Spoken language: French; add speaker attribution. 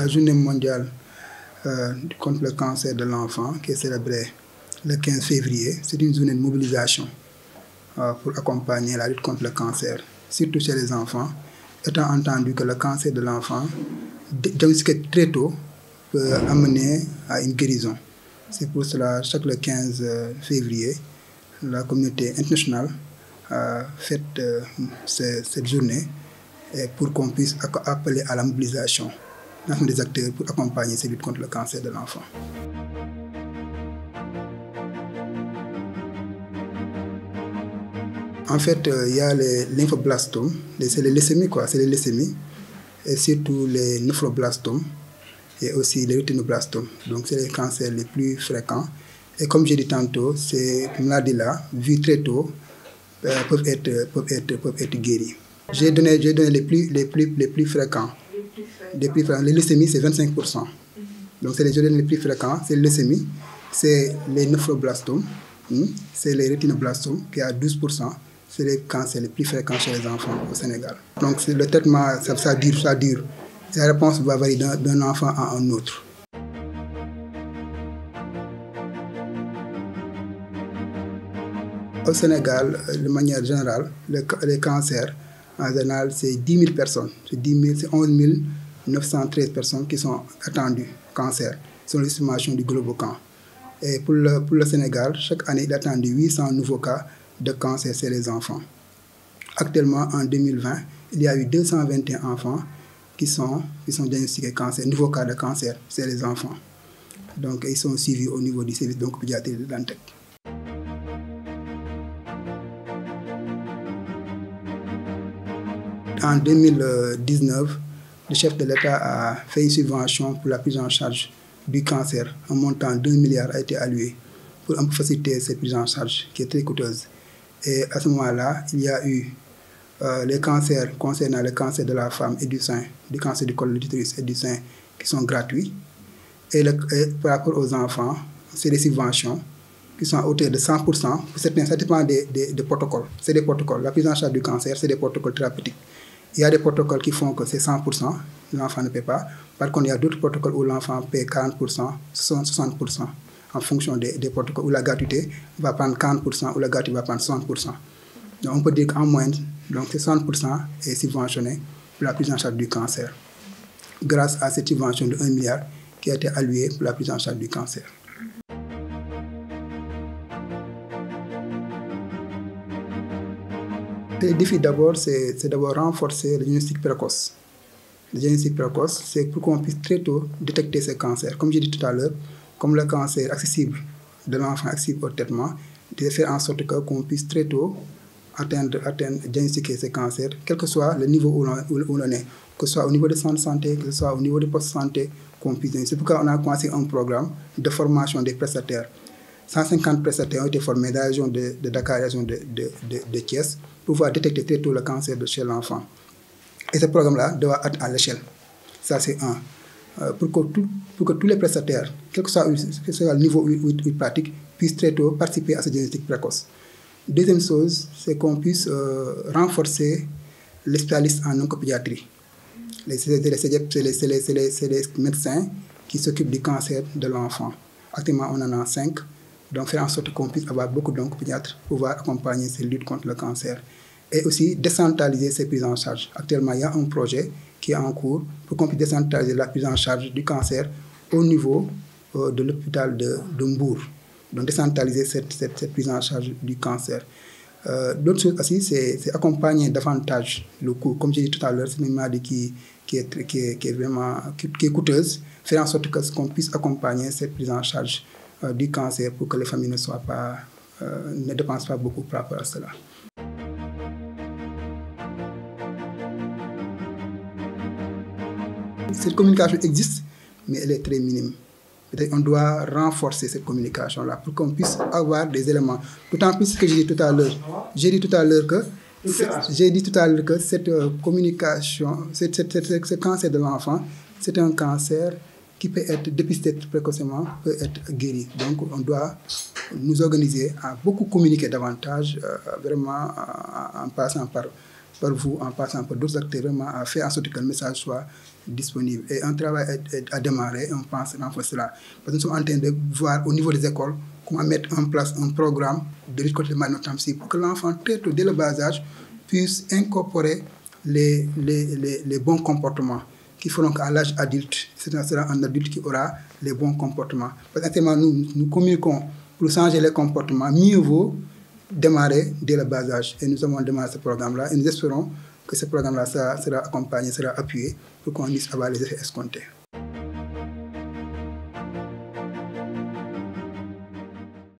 Speaker 1: la journée mondiale contre le cancer de l'enfant qui est célébrée le 15 février. C'est une journée de mobilisation pour accompagner la lutte contre le cancer, surtout chez les enfants, étant entendu que le cancer de l'enfant, diagnostiqué très tôt, peut amener à une guérison. C'est pour cela, chaque le 15 février, la communauté internationale fête cette journée pour qu'on puisse appeler à la mobilisation des acteurs pour accompagner cette lutte contre le cancer de l'enfant. En fait, il y a les lymphoblastomes, c'est les leucémies, c'est les leucémies, et surtout les néphroblastomes et aussi les rétinoblastomes. Donc, c'est les cancers les plus fréquents. Et comme j'ai dit tantôt, ces maladies-là, vues très tôt, peuvent être guéries. J'ai donné les plus fréquents. Les leucémies, c'est 25%. Donc, c'est les les plus fréquents, c'est les leucémies, c'est les néphroblastomes, c'est les rétinoblastomes qui a 12%. C'est les cancers les plus fréquents chez les enfants au Sénégal. Donc, le traitement, ça dure. La réponse va varier d'un enfant à un autre. Au Sénégal, de manière générale, les cancers, en général, c'est 10 000 personnes. C'est 11 913 personnes qui sont attendues cancer, selon l'estimation du Globocan. Et pour le Sénégal, chaque année, il est attendu 800 nouveaux cas de cancer chez les enfants. Actuellement, en 2020, il y a eu 221 enfants qui sont diagnostiqués cancer, nouveaux cas de cancer chez les enfants. Donc, ils sont suivis au niveau du service pédiatrie de Dantec. En 2019, le chef de l'État a fait une subvention pour la prise en charge du cancer. Un montant de 2 milliards a été alloué pour un peu faciliter cette prise en charge qui est très coûteuse. Et à ce moment-là, il y a eu les cancers concernant le cancer de la femme et du sein, du cancer du col de l'utérus et du sein qui sont gratuits. Et par rapport aux enfants, c'est des subventions qui sont à hauteur de 100%. Pour certains, ça dépend des protocoles. C'est des protocoles. La prise en charge du cancer, c'est des protocoles thérapeutiques. Il y a des protocoles qui font que c'est 100%, l'enfant ne paie pas. Par contre, il y a d'autres protocoles où l'enfant paie 40%, 60%, en fonction des protocoles, où la gratuité va prendre 40%, ou la gratuité va prendre 60%. Donc, on peut dire qu'en moyenne, c'est 60% est subventionné pour la prise en charge du cancer, grâce à cette subvention de 1 milliard qui a été allouée pour la prise en charge du cancer. Le défi d'abord, c'est d'abord renforcer le diagnostic précoce. Le diagnostic précoce, c'est pour qu'on puisse très tôt détecter ces cancers. Comme j'ai dit tout à l'heure, comme le cancer accessible de l'enfant, accessible au traitement, de faire en sorte qu'on puisse très tôt diagnostiquer ces cancers, quel que soit le niveau où l'on est, que ce soit au niveau des centres de santé, que ce soit au niveau des postes de santé, qu'on puisse diagnostiquer. C'est pourquoi on a commencé un programme de formation des prestataires. 150 prestataires ont été formés dans la région de Dakar et la région de Thiès pour pouvoir détecter très tôt le cancer chez l'enfant. Et ce programme-là doit être à l'échelle. Ça, c'est un. Pour que tous les prestataires, quel que soit le niveau où ils pratiquent, puissent très tôt participer à ce diagnostic précoce. Deuxième chose, c'est qu'on puisse renforcer les spécialistes en oncopédiatrie. C'est les médecins qui s'occupent du cancer de l'enfant. Actuellement, on en a 5. Donc, faire en sorte qu'on puisse avoir beaucoup d'oncopédiatres pour pouvoir accompagner ces luttes contre le cancer. Et aussi décentraliser ces prises en charge. Actuellement, il y a un projet qui est en cours pour qu'on puisse décentraliser la prise en charge du cancer au niveau de l'hôpital de Mbour. Donc, décentraliser cette prise en charge du cancer. L'autre chose aussi, c'est accompagner davantage le coût. Comme j'ai dit tout à l'heure, c'est une maladie qui est coûteuse. Faire en sorte qu'on puisse accompagner cette prise en charge du cancer pour que les familles ne dépensent pas beaucoup par rapport à cela. Cette communication existe, mais elle est très minime. Peut-être on doit renforcer cette communication-là pour qu'on puisse avoir des éléments. D'autant plus que j'ai dit tout à l'heure que cette communication, ce cancer de l'enfant, c'est un cancer qui peut être dépisté précocement, peut être guéri. Donc, on doit nous organiser à beaucoup communiquer davantage, vraiment en passant par par vous, en passant par d'autres acteurs, vraiment à faire en sorte que le message soit disponible. Et un travail a démarré, on pense renforcer cela. Parce que nous sommes en train de voir au niveau des écoles comment mettre en place un programme de lutte contre les malnutrition pour que l'enfant, très tôt, dès le bas âge, puisse incorporer les bons comportements qui feront qu'à l'âge adulte, ce sera un adulte qui aura les bons comportements. Parce qu'actuellement, nous communiquons pour changer les comportements. Mieux vaut démarrer dès le bas âge. Et nous avons démarré ce programme-là et nous espérons que ce programme-là sera accompagné, sera appuyé pour qu'on puisse avoir les effets escomptés.